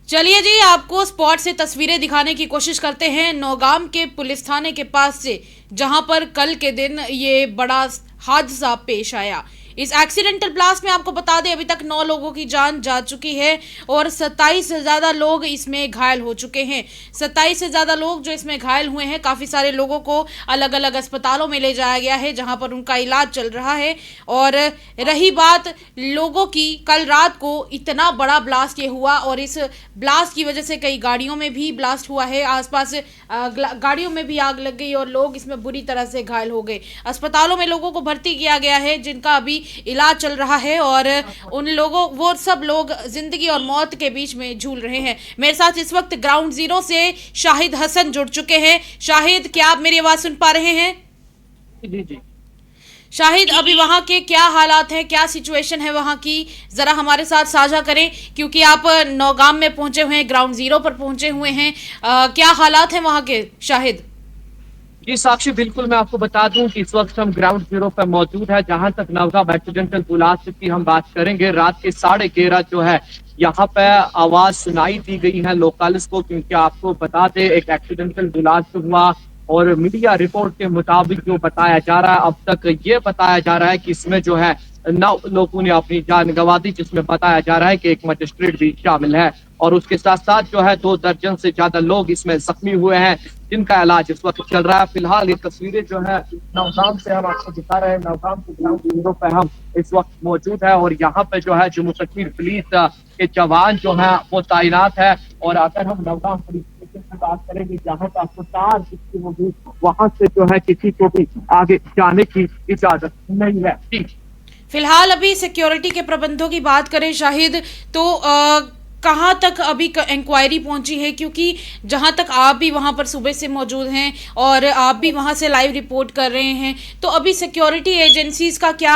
चलिए जी, आपको स्पॉट से तस्वीरें दिखाने की कोशिश करते हैं नौगाम के पुलिस थाने के पास से, जहां पर कल के दिन ये बड़ा हादसा पेश आया। इस एक्सीडेंटल ब्लास्ट में आपको बता दें अभी तक 9 लोगों की जान जा चुकी है और 27 से ज़्यादा लोग इसमें घायल हो चुके हैं। 27 से ज़्यादा लोग जो इसमें घायल हुए हैं, काफ़ी सारे लोगों को अलग अलग अस्पतालों में ले जाया गया है जहां पर उनका इलाज चल रहा है। और रही बात लोगों की, कल रात को इतना बड़ा ब्लास्ट ये हुआ और इस ब्लास्ट की वजह से कई गाड़ियों में भी ब्लास्ट हुआ है, आसपास गाड़ियों में भी आग लग गई और लोग इसमें बुरी तरह से घायल हो गए। अस्पतालों में लोगों को भर्ती किया गया है जिनका अभी इलाज चल रहा है और उन लोगों, वो सब लोग जिंदगी और मौत के बीच में झूल रहे हैं। मेरे साथ इस वक्त ग्राउंड जीरो से शाहिद हसन जुड़ चुके हैं। शाहिद, क्या आप मेरी आवाज सुन पा रहे हैं? जी जी। शाहिद, अभी वहाँ के क्या हालात हैं, क्या सिचुएशन है वहाँ की, जरा हमारे साथ साझा करें, क्योंकि आप नौगाम में पहुंचे हुए हैं, ग्राउंड जीरो पर पहुंचे हुए हैं। क्या हालात हैं वहाँ के, शाहिद? जी साक्षी, बिल्कुल मैं आपको बता दूं कि इस वक्त हम ग्राउंड जीरो पर मौजूद है। जहां तक नौगाम एक्सीडेंटल ब्लास्ट की हम बात करेंगे, रात के 11:30 जो है यहाँ पे आवाज सुनाई दी गई है लोकल्स को, क्योंकि आपको बता दें एक एक्सीडेंटल ब्लास्ट हुआ और मीडिया रिपोर्ट के मुताबिक जो बताया जा रहा है, अब तक ये बताया जा रहा है कि इसमें जो है 9 लोगों ने अपनी जान गंवा दी, जिसमें बताया जा रहा है कि एक मजिस्ट्रेट भी शामिल है और उसके साथ साथ जो है 2 दर्जन से ज्यादा लोग इसमें जख्मी हुए हैं जिनका इलाज इस वक्त चल रहा है। फिलहाल ये तस्वीरें जो है नौगाम से हम आपको दिखा रहे हैं। नौगाम के ग्राउंड जीरो पे हम इस वक्त मौजूद है और यहाँ पे जो है जम्मू कश्मीर पुलिस के जवान जो है वो तैनात है। और अगर हम नौगाम पुलिस स्टेशन की बात करेंगे जहाँ का अस्पताल जिसकी मौजूद, वहां से जो है किसी को भी आगे जाने की इजाजत नहीं है। जी। फिलहाल अभी सिक्योरिटी के प्रबंधों की बात करें शाहिद, तो कहाँ तक अभी इंक्वायरी पहुंची है? क्योंकि जहां तक आप भी वहां पर सुबह से मौजूद हैं और आप भी वहां से लाइव रिपोर्ट कर रहे हैं, तो अभी सिक्योरिटी एजेंसीज का क्या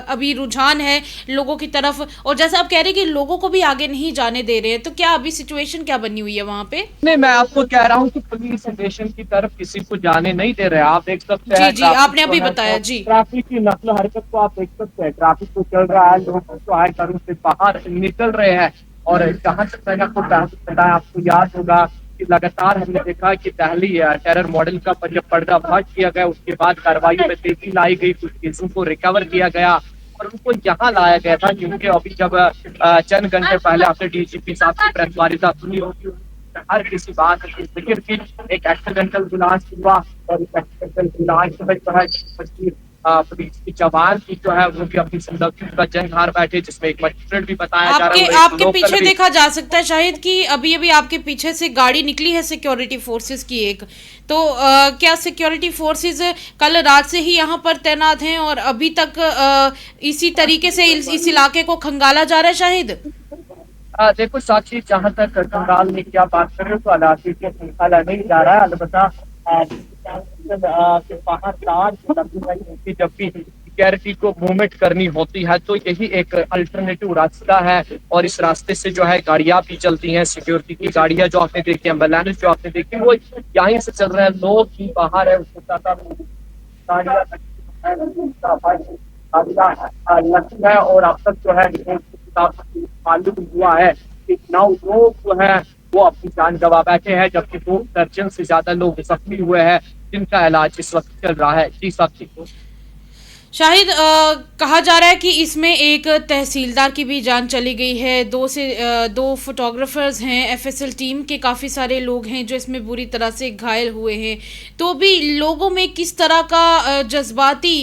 अभी रुझान है लोगों की तरफ? और जैसा आप कह रहे हैं कि लोगों को भी आगे नहीं जाने दे रहे हैं, तो क्या अभी सिचुएशन क्या बनी हुई है वहां पे? नहीं, मैं आपको कह रहा हूँ कि पुलिस स्टेशन की तरफ किसी को जाने नहीं दे रहे। आप देख सकते जी हैं जी, आपने ट्रैफिक जो अभी है, बताया जी। ट्रैफिक की नकल हरकत को आप देख सकते हैं। ट्रैफिक तो चल रहा है, लोग तो आए घरों से बाहर निकल रहे हैं। और जहाँ तक मैंने आपको ट्रैफिक बताया, आपको याद होगा कि लगातार हमने देखा कि पहली टेरर मॉडल का जब पर्दाफाश किया गया, उसके बाद कार्रवाई में तेजी लाई गई, कुछ केसों को रिकवर किया गया और उनको यहाँ लाया गया था। क्योंकि अभी जब चंद घंटे पहले आपने डीजीपी साहब की प्रेस वार्ता सुनी होगी, हर किसी बात की जिक्र की। एक एक्सीडेंटल ब्लास्ट हुआ और इस एक्सीडेंटल ब्लास्ट में जो है पुलिस की जवान की जो है वो भी अपनी जिंदगी का जंग हार बैठे, जिसमें एक मजिस्ट्रेट भी बताया जा रहा है। आपके पीछे देखा जा सकता है शायद कि अभी अभी आपके पीछे से गाड़ी निकली है सिक्योरिटी फोर्सेस की एक, तो क्या सिक्योरिटी फोर्सेस कल रात से ही यहाँ पर तैनात हैं और अभी तक इसी तरीके से इस इलाके को खंगाला जा रहा है शाहिद? देखो साक्षी, जहाँ तक कंगाल में क्या बात कर रहे हो, तो अलाकी के खंगाला नहीं जा रहा है। अलबत्ता बाहर तार होती, जब भी सिक्योरिटी को मूवमेंट करनी होती है तो यही एक अल्टरनेटिव रास्ता है और इस रास्ते से जो है गाड़ियां भी चलती हैं। सिक्योरिटी की गाड़ियां जो आपने देखी, एम्बुलेंस जो आपने देखी, वो यहीं से चल रहे हैं। लोग भी बाहर है, उसके लगता है। और अब तक जो है मालूम हुआ है कि 9 लोग जो है वो अपनी जान गंवा बैठे हैं, जबकि 2 दर्जन से ज्यादा लोग जख्मी हुए हैं जिनका इलाज इस वक्त चल रहा है। जी साहब। शाहिद, कहा जा रहा है कि इसमें एक तहसीलदार की भी जान चली गई है, 2 फोटोग्राफर्स हैं, एफएसएल टीम के काफ़ी सारे लोग हैं जो इसमें बुरी तरह से घायल हुए हैं। तो भी लोगों में किस तरह का जज्बाती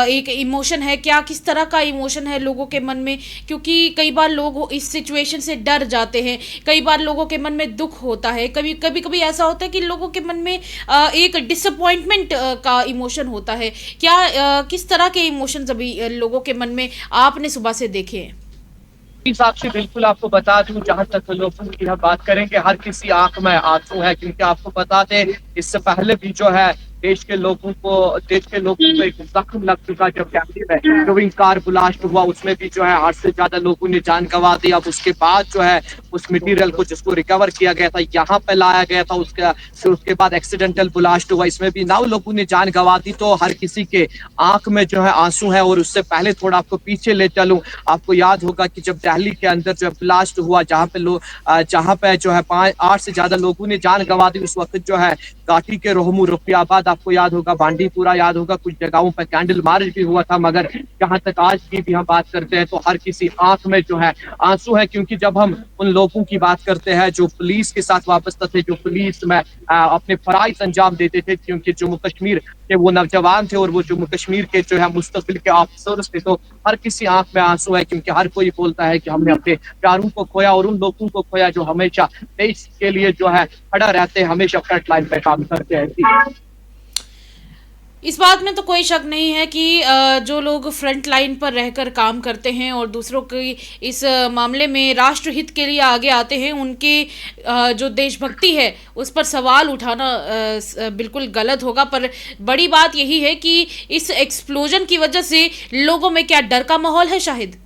एक इमोशन है, क्या किस तरह का इमोशन है लोगों के मन में? क्योंकि कई बार लोग इस सिचुएशन से डर जाते हैं, कई बार लोगों के मन में दुख होता है, कभी कभी कभी ऐसा होता है कि लोगों के मन में एक डिसअपॉइंटमेंट का इमोशन होता है। क्या किस तरह के इमोशंस अभी लोगों के मन में आपने सुबह से देखे हैं? इस हिसाब से बिल्कुल आपको बता दूं, जहां तक लोगों की हम बात करेंगे, हर किसी आंख में आंसू है। क्योंकि आपको बता दें, इससे पहले भी जो है देश के लोगों को एक जख्म लग चुका। जब दिल्ली में टोइंग कार ब्लास्ट हुआ उसमें भी जो है 8 से ज्यादा लोगों ने जान गंवा दी। अब उसके बाद जो है उस मटेरियल को जिसको रिकवर किया गया था यहाँ पे लाया गया था, फिर उसके बाद एक्सीडेंटल ब्लास्ट हुआ, इसमें भी 9 लोगों ने जान गंवा दी। तो हर किसी के आंख में जो है आंसू है। और उससे पहले थोड़ा आपको पीछे ले चलूं, आपको याद होगा कि जब दिल्ली के अंदर जो ब्लास्ट हुआ जहाँ पे जो है 8 से ज्यादा लोगों ने जान गंवा दी, उस वक्त जो है घाटी के रोहमू, रुफियाबाद, आपको याद होगा, बांडीपुरा याद होगा, कुछ जगहों पर कैंडल मार्च भी हुआ था। मगर जहां तक आज की भी हम बात करते हैं तो हर किसी आंख में जो है आंसू है, क्योंकि जब हम उन लोगों की बात करते हैं जो पुलिस के साथ वाबस्ता थे, जो पुलिस में अपने फराइज अंजाम देते थे, क्योंकि जम्मू कश्मीर के वो नौजवान थे और वो जम्मू कश्मीर के जो है मुस्तकबिल के ऑफिसर्स थे, तो हर किसी आंख में आंसू है, क्योंकि हर कोई बोलता है कि हमने अपने प्यारों को खोया और उन लोगों को खोया जो हमेशा देश के लिए जो है खड़ा रहते हैं, हमेशा फ्रंट लाइन पे काम करते हैं। इस बात में तो कोई शक नहीं है कि जो लोग फ्रंट लाइन पर रहकर काम करते हैं और दूसरों की इस मामले में राष्ट्रहित के लिए आगे आते हैं, उनके जो देशभक्ति है उस पर सवाल उठाना बिल्कुल गलत होगा। पर बड़ी बात यही है कि इस एक्सप्लोजन की वजह से लोगों में क्या डर का माहौल है शाहिद?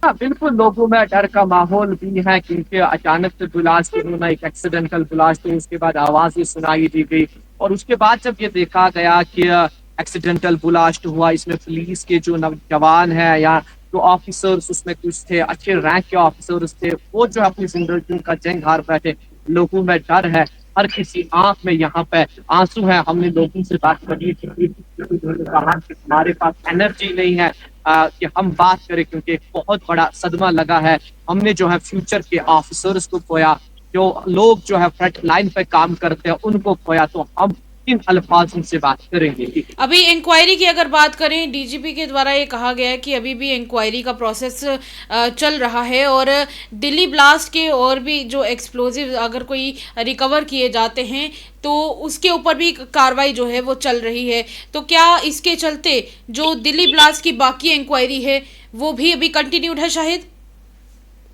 हाँ, बिल्कुल लोगों में डर का माहौल भी है, क्योंकि अचानक से ब्लास्ट होना, एक एक्सीडेंटल ब्लास्ट हुई, उसके बाद आवाज ही सुनाई दी गई। और उसके बाद जब ये देखा गया कि एक्सीडेंटल ब्लास्ट हुआ, इसमें पुलिस के जो नौजवान है या जो ऑफिसर्स उसमें कुछ थे, अच्छे रैंक के ऑफिसर्स थे, वो जो अपनी जिंदगी का जंग हार बैठे, लोगों में डर है, हर किसी आंख में यहाँ पे आंसू है। हमने लोगों से बात करी, कहा कि हमारे पास एनर्जी नहीं है कि हम बात करें, क्योंकि एक बहुत बड़ा सदमा लगा है। हमने जो है फ्यूचर के ऑफिसर्स को खोया, जो लोग जो है फ्रंट लाइन पे काम करते हैं उनको खोया। तो हम इन अल्फाज से बात करेंगे। अभी इंक्वायरी की अगर बात करें, डीजीपी के द्वारा ये कहा गया है कि अभी भी इंक्वायरी का प्रोसेस चल रहा है और दिल्ली ब्लास्ट के और भी जो एक्सप्लोजिव अगर कोई रिकवर किए जाते हैं तो उसके ऊपर भी कार्रवाई जो है वो चल रही है। तो क्या इसके चलते जो दिल्ली ब्लास्ट की बाकी इंक्वायरी है वो भी अभी कंटिन्यूड है शाहिद?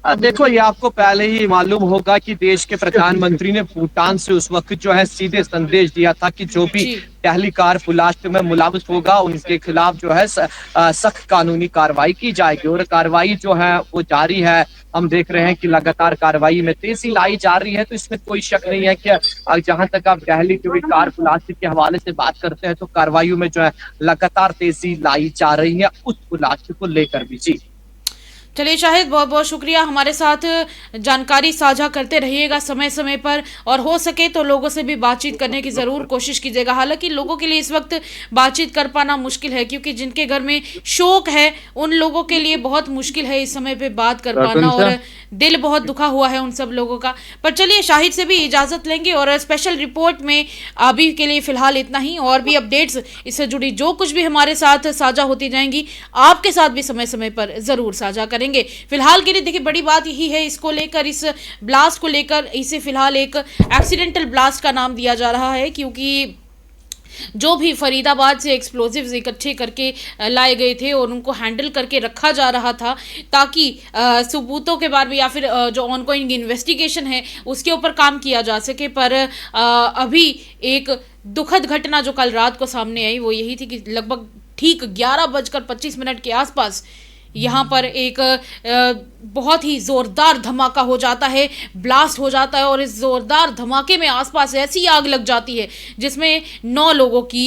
देखो, ये आपको पहले ही मालूम होगा कि देश के प्रधानमंत्री ने भूटान से उस वक्त जो है सीधे संदेश दिया था कि जो भी पहली कार ब्लास्ट में मुलविस होगा उनके खिलाफ जो है सख्त कानूनी कार्रवाई की जाएगी। और कार्रवाई जो है वो जारी है। हम देख रहे हैं कि लगातार कार्रवाई में तेजी लाई जा रही है। तो इसमें कोई शक नहीं है कि जहां तक आप दिल्ली की कार ब्लास्ट के हवाले से बात करते हैं तो कार्रवाई में जो है लगातार तेजी लाई जा रही है उस ब्लास्ट को लेकर भी। जी चलिए शाहिद, बहुत बहुत शुक्रिया, हमारे साथ जानकारी साझा करते रहिएगा समय समय पर, और हो सके तो लोगों से भी बातचीत करने की ज़रूर कोशिश कीजिएगा। हालांकि लोगों के लिए इस वक्त बातचीत कर पाना मुश्किल है, क्योंकि जिनके घर में शोक है उन लोगों के लिए बहुत मुश्किल है इस समय पे बात कर पाना, और दिल बहुत दुखा हुआ है उन सब लोगों का। पर चलिए, शाहिद से भी इजाज़त लेंगे और स्पेशल रिपोर्ट में अभी के लिए फ़िलहाल इतना ही। और भी अपडेट्स इससे जुड़ी जो कुछ भी हमारे साथ साझा होती जाएंगी, आपके साथ भी समय समय पर ज़रूर साझा करेंगे। फिलहाल के लिए देखिए, बड़ी बात यही है, इसको लेकर, इस ब्लास्ट को लेकर, इसे फिलहाल एक एक्सीडेंटल ब्लास्ट का नाम दिया जा रहा है, क्योंकि जो भी फरीदाबाद से एक्सप्लोजिव्स इकट्ठे करके लाए गए थे और उनको हैंडल करके रखा जा रहा था ताकि सबूतों के बारे में या फिर जो ऑनगोइंग इन्वेस्टिगेशन है उसके ऊपर काम किया जा सके। पर अभी एक दुखद घटना जो कल रात को सामने आई वो यही थी कि लगभग ठीक 11:25 के आसपास यहाँ पर एक बहुत ही ज़ोरदार धमाका हो जाता है, ब्लास्ट हो जाता है, और इस ज़ोरदार धमाके में आसपास ऐसी आग लग जाती है जिसमें 9 लोगों की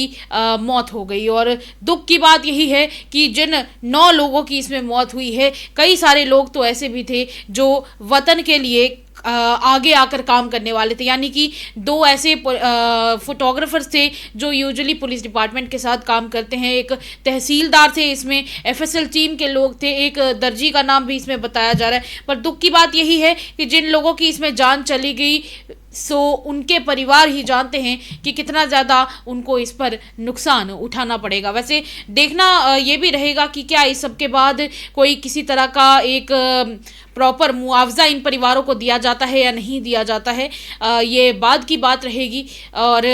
मौत हो गई। और दुख की बात यही है कि जिन 9 लोगों की इसमें मौत हुई है, कई सारे लोग तो ऐसे भी थे जो वतन के लिए आगे आकर काम करने वाले थे। यानी कि 2 ऐसे फोटोग्राफर्स थे जो यूजुअली पुलिस डिपार्टमेंट के साथ काम करते हैं। एक तहसीलदार थे, इसमें एफएसएल टीम के लोग थे, एक दर्जी का नाम भी इसमें बताया जा रहा है। पर दुख की बात यही है कि जिन लोगों की इसमें जान चली गई, सो उनके परिवार ही जानते हैं कि कितना ज़्यादा उनको इस पर नुकसान उठाना पड़ेगा। वैसे देखना ये भी रहेगा कि क्या इस सब के बाद कोई किसी तरह का एक प्रॉपर मुआवजा इन परिवारों को दिया जाता है या नहीं दिया जाता है, ये बाद की बात रहेगी। और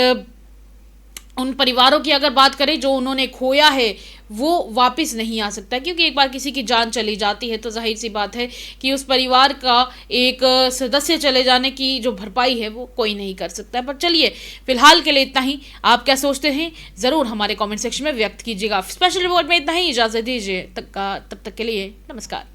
उन परिवारों की अगर बात करें जो उन्होंने खोया है, वो वापस नहीं आ सकता, क्योंकि एक बार किसी की जान चली जाती है तो जाहिर सी बात है कि उस परिवार का एक सदस्य चले जाने की जो भरपाई है वो कोई नहीं कर सकता है। पर चलिए, फिलहाल के लिए इतना ही। आप क्या सोचते हैं ज़रूर हमारे कमेंट सेक्शन में व्यक्त कीजिएगा। स्पेशल रिपोर्ट में इतना ही, इजाज़त दीजिए तब तक के लिए नमस्कार।